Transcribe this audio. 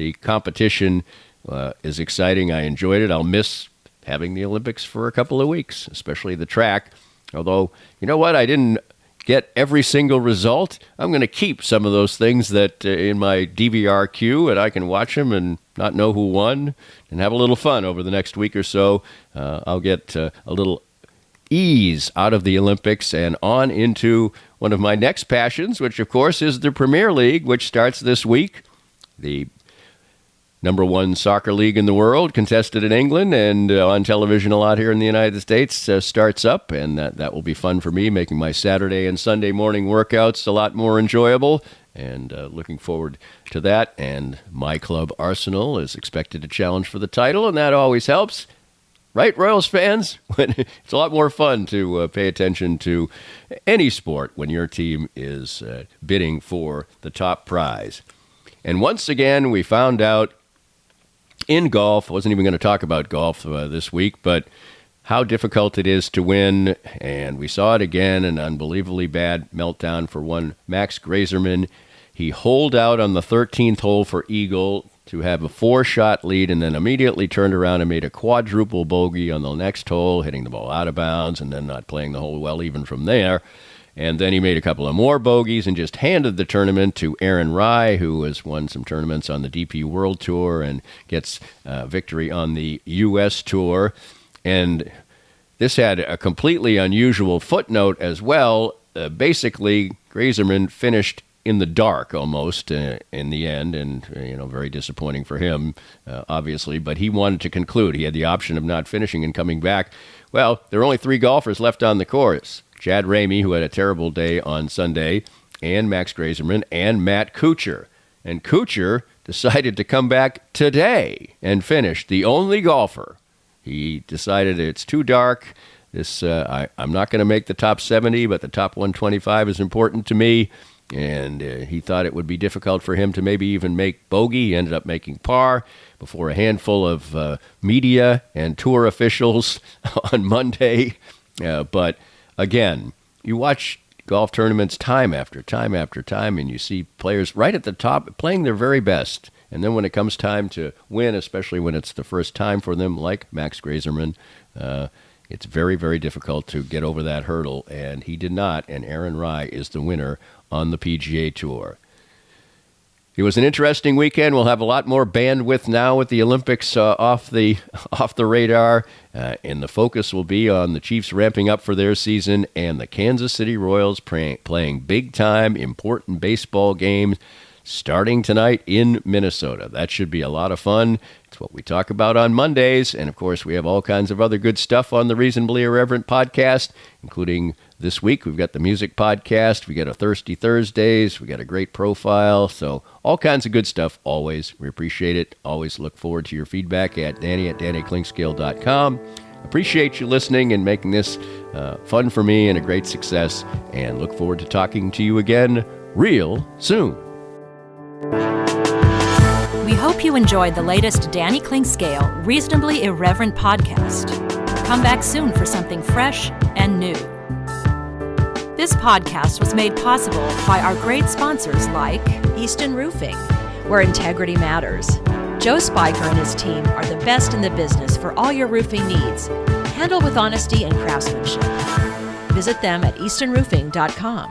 the competition is exciting. I enjoyed it. I'll miss having the Olympics for a couple of weeks, especially the track. Although, you know what? I didn't get every single result. I'm going to keep some of those things that in my DVR queue, and I can watch them and not know who won and have a little fun over the next week or so. I'll get a little ease out of the Olympics and on into one of my next passions, which, of course, is the Premier League, which starts this week. The number one soccer league in the world, contested in England and on television a lot here in the United States, starts up, and that will be fun for me, making my Saturday and Sunday morning workouts a lot more enjoyable, and looking forward to that. And my club, Arsenal, is expected to challenge for the title, and that always helps. Right, Royals fans? It's a lot more fun to pay attention to any sport when your team is bidding for the top prize. And once again, we found out in golf, I wasn't even going to talk about golf this week, but how difficult it is to win. And we saw it again, an unbelievably bad meltdown for one Max Grazerman. He holed out on the 13th hole for eagle to have a 4-shot lead, and then immediately turned around and made a quadruple bogey on the next hole, hitting the ball out of bounds and then not playing the hole well even from there. And then he made a couple of more bogeys and just handed the tournament to Aaron Rai, who has won some tournaments on the DP World Tour and gets victory on the U.S. Tour. And this had a completely unusual footnote as well. Basically, Grazerman finished in the dark almost in the end, and very disappointing for him, obviously. But he wanted to conclude. He had the option of not finishing and coming back. Well, there are only 3 golfers left on the course. Chad Ramey, who had a terrible day on Sunday, and Max Grazerman, and Matt Kuchar. And Kuchar decided to come back today and finish, the only golfer. He decided it's too dark. I'm not going to make the top 70, but the top 125 is important to me. And he thought it would be difficult for him to maybe even make bogey. He ended up making par before a handful of media and tour officials on Monday. But again, you watch golf tournaments time after time after time, and you see players right at the top playing their very best. And then when it comes time to win, especially when it's the first time for them, like Max Grazerman, it's very, very difficult to get over that hurdle. And he did not, and Aaron Rai is the winner on the PGA Tour. It was an interesting weekend. We'll have a lot more bandwidth now with the Olympics off the radar, and the focus will be on the Chiefs ramping up for their season and the Kansas City Royals playing big-time, important baseball games starting tonight in Minnesota. That should be a lot of fun. It's what we talk about on Mondays, and of course we have all kinds of other good stuff on the Reasonably Irreverent podcast, including this week we've got the music podcast, we got a Thirsty Thursdays, we got a great profile, so all kinds of good stuff always. We appreciate it. Always look forward to your feedback at Danny@DannyKlingscale.com. Appreciate you listening and making this fun for me and a great success, and look forward to talking to you again real soon. We hope you enjoyed the latest Danny Klingscale Reasonably Irreverent podcast. Come back soon for something fresh and new. This podcast was made possible by our great sponsors like Easton Roofing, where integrity matters. Joe Spiker and his team are the best in the business for all your roofing needs, handled with honesty and craftsmanship. Visit them at eastonroofing.com.